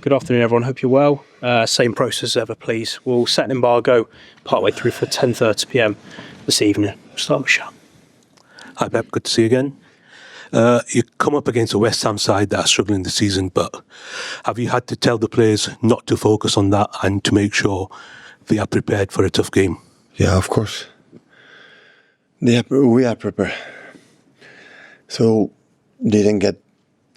Good afternoon, everyone. Hope you're well. Same process as ever, please. We'll set an embargo partway through for 10:30 p.m. this evening. Start with Sean. Hi, Pep. Good to see you again. You come up against a West Ham side that are struggling this season, but have you had to tell the players not to focus on that and to make sure they are prepared for a tough game? Yeah, of course. We are prepared. So they didn't get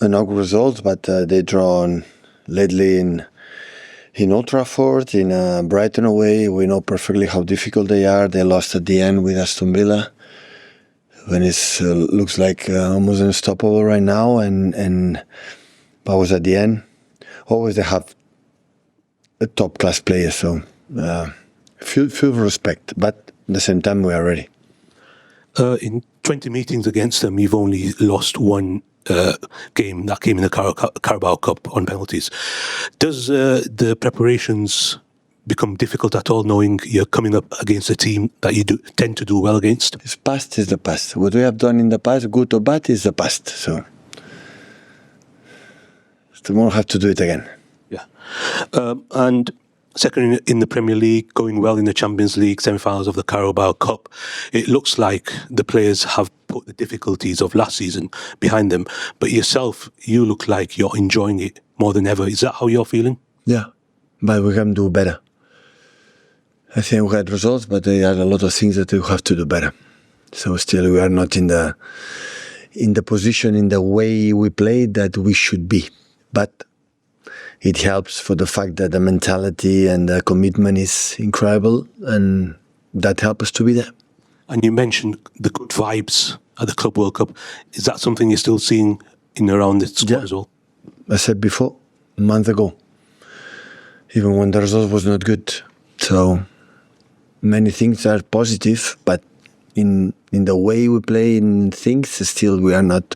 enough results, but they drawn lately in Old Trafford, in Brighton away. We know perfectly how difficult they are. They lost at the end with Aston Villa, when it looks like almost unstoppable right now, and but was at the end. Always they have a top class player, so feel respect, but at the same time we are ready. In 20 meetings against them, you've only lost one game that came in the Carabao Cup on penalties. Does the preparations become difficult at all, knowing you're coming up against a team that you tend to do well against? It's past is the past. What we have done in the past, good or bad, is the past. So tomorrow have to do it again. Yeah. And second in the Premier League, going well in the Champions League, semi-finals of the Carabao Cup. It looks like the players have put the difficulties of last season behind them. But yourself, you look like you're enjoying it more than ever. Is that how you're feeling? Yeah, but we can do better. I think we had results, but there are a lot of things that we have to do better. So still we are not in the position, in the way we play that we should be. But it helps for the fact that the mentality and the commitment is incredible, and that helps us to be there. And you mentioned the good vibes at the Club World Cup. Is that something you're still seeing in around the squad as well? I said before, a month ago, even when the result was not good. So many things are positive, but in the way we play in things, still we are not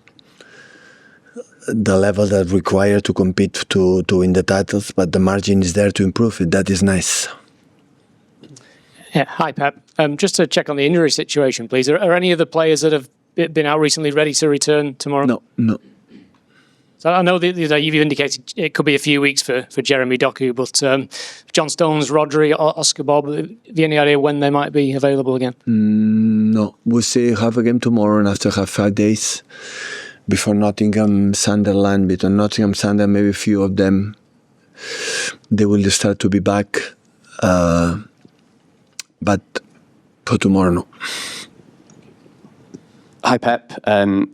the level that required to compete to win the titles, but the margin is there to improve it. That is nice. Yeah. Hi, Pep. Just to check on the injury situation, please. Are any of the players that have been out recently ready to return tomorrow? No. So I know that you've indicated it could be a few weeks for Jérémy Doku, but John Stones, Rodri, Oscar Bobb, have you any idea when they might be available again? No. We'll say have a game tomorrow, and after have 5 days before Nottingham, Sunderland, between Nottingham, Sunderland, maybe a few of them, they will start to be back. But for tomorrow, no. Hi, Pep.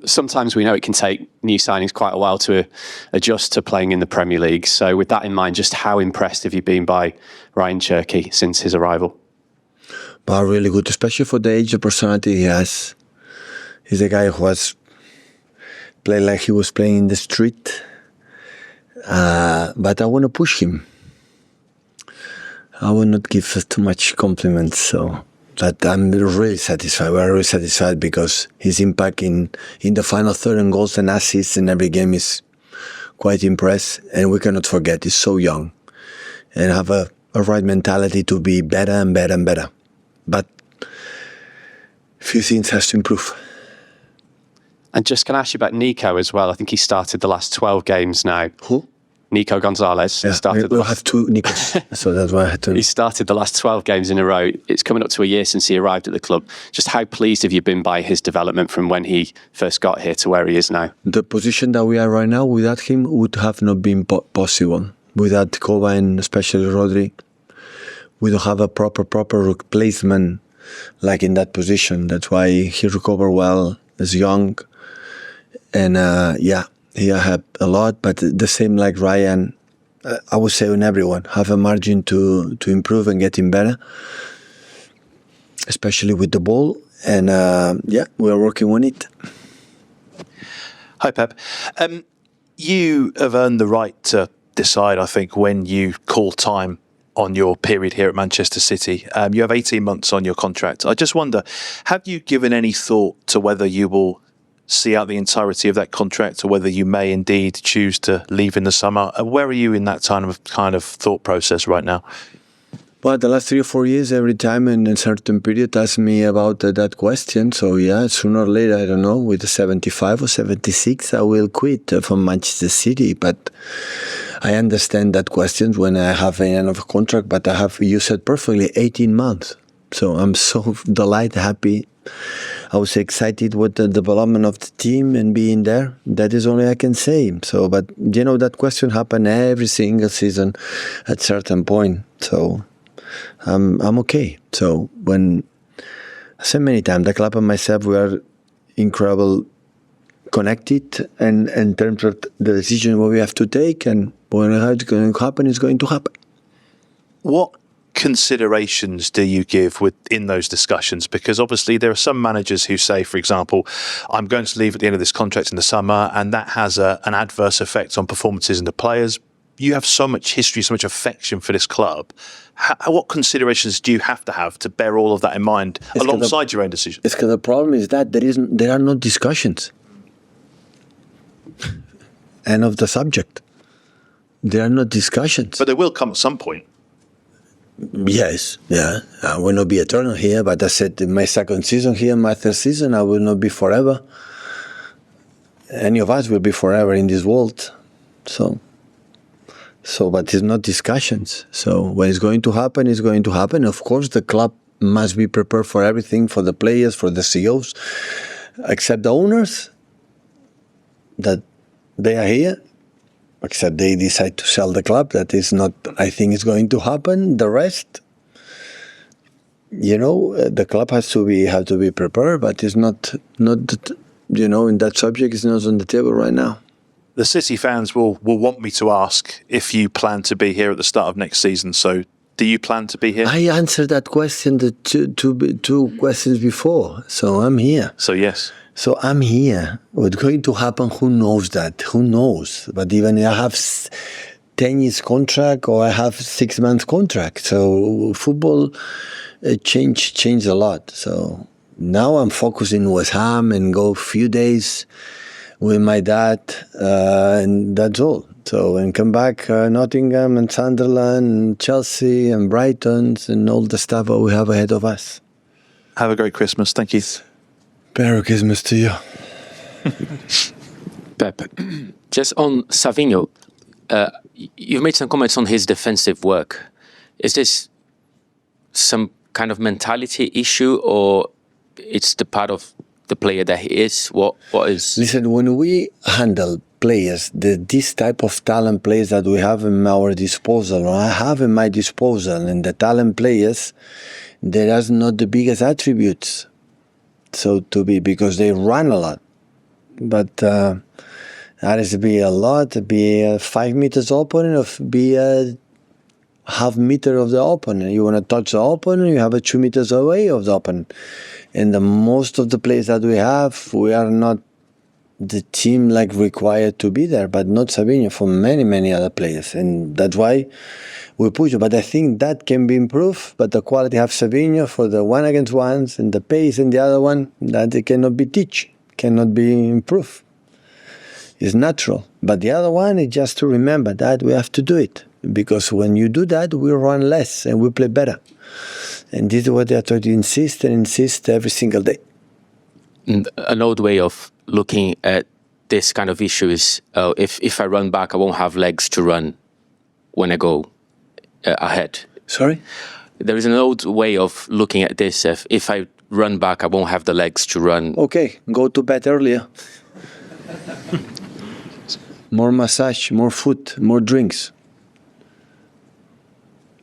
Sometimes we know it can take new signings quite a while to adjust to playing in the Premier League. So with that in mind, just how impressed have you been by Rayan Cherki since his arrival? But really good, especially for the age of personality he has. He's a guy who has played like he was playing in the street. But I want to push him. I will not give too much compliments, so that I'm really satisfied. We're really satisfied because his impact in the final third and goals and assists in every game is quite impressive. And we cannot forget, he's so young and have a right mentality to be better and better and better. But a few things has to improve. And just can I ask you about Nico as well? I think he started the last 12 games now. Who? Nico Gonzalez. Yeah, we'll have two Nicos, so that's why I had to. He started the last 12 games in a row. It's coming up to a year since he arrived at the club. Just how pleased have you been by his development from when he first got here to where he is now? The position that we are right now, without him, would have not been possible. Without Koba and especially Rodri, we don't have a proper replacement like in that position. That's why he recovered well as young. And he had a lot, but the same like Ryan, I would say on everyone, have a margin to improve and getting better, especially with the ball. And we are working on it. Hi, Pep. You have earned the right to decide, I think, when you call time on your period here at Manchester City. You have 18 months on your contract. I just wonder, have you given any thought to whether you will see out the entirety of that contract or whether you may indeed choose to leave in the summer? Where are you in that kind of thought process right now? Well, the last 3 or 4 years, every time in a certain period, ask me about that question. So yeah, sooner or later, I don't know, with 75 or 76, I will quit from Manchester City. But I understand that question when I have an end of a contract. But I have, you said perfectly, 18 months. So I'm so delighted, happy. I was excited with the development of the team and being there. That is only I can say. So, but you know, that question happened every single season at certain point. So I'm okay. So when I said many times, the club and myself, we are incredible connected, and in terms of the decision what we have to take, and when it's going to happen, it's going to happen. What considerations do you give within those discussions? Because obviously there are some managers who say, for example, I'm going to leave at the end of this contract in the summer, and that has an adverse effect on performances in the players. You have so much history, so much affection for this club. What considerations do you have to bear all of that in mind alongside your own decision? It's because the problem is that there are no discussions. End of the subject. There are no discussions. But they will come at some point. Yes, yeah. I will not be eternal here, but I said in my second season here, my third season, I will not be forever. Any of us will be forever in this world. So, but it's not discussions. So when it's going to happen, it's going to happen. Of course, the club must be prepared for everything, for the players, for the CEOs, except the owners, that they are here. Except they decide to sell the club. That is not, I think, it's going to happen. The rest, you know, the club have to be prepared, but it's not, you know, in that subject, it's not on the table right now. The City fans will want me to ask if you plan to be here at the start of next season. So do you plan to be here? I answered that question the two questions before. So I'm here. So yes. So I'm here. What's going to happen, who knows that? Who knows? But even I have 10 years contract or I have 6 months contract. So football changed a lot. So now I'm focusing on West Ham and go a few days with my dad, and that's all. So and come back Nottingham and Sunderland and Chelsea and Brighton and all the stuff that we have ahead of us. Have a great Christmas. Thank you. Merry Christmas to you. Pep, just on Savinho, you've made some comments on his defensive work. Is this some kind of mentality issue, or it's the part of the player that he is? What is? Listen, when we handle players, this type of talent players that we have in our disposal, or I have in my disposal, and the talent players, there is not the biggest attributes. So to be, because they run a lot, but that is to be a lot, be 5 meters open, or be a half meter of the opponent. You want to touch the opponent, you have a 2 meters away of the opponent. And the most of the players that we have, we are not the team like required to be there, but not Savinho, for many other players. And that's why we push it. But I think that can be improved, but the quality of Savinho for the 1-against-1s and the pace and the other one, that it cannot be teach, cannot be improved. It's natural. But the other one is just to remember that we have to do it. Because when you do that, we run less and we play better. And this is what they are trying to insist every single day. An old way of looking at this kind of issue is, if I run back, I won't have legs to run when I go ahead. Sorry? There is an old way of looking at this. If I run back, I won't have the legs to run. Okay, go to bed earlier. More massage, more food, more drinks.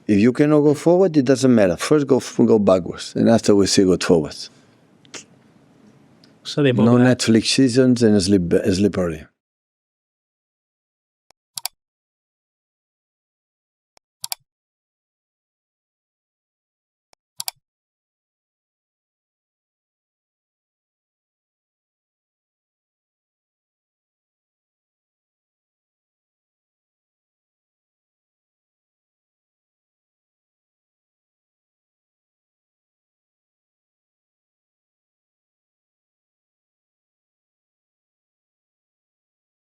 If you cannot go forward, it doesn't matter. First go backwards, and after we see go forwards. No Netflix seasons and sleep early.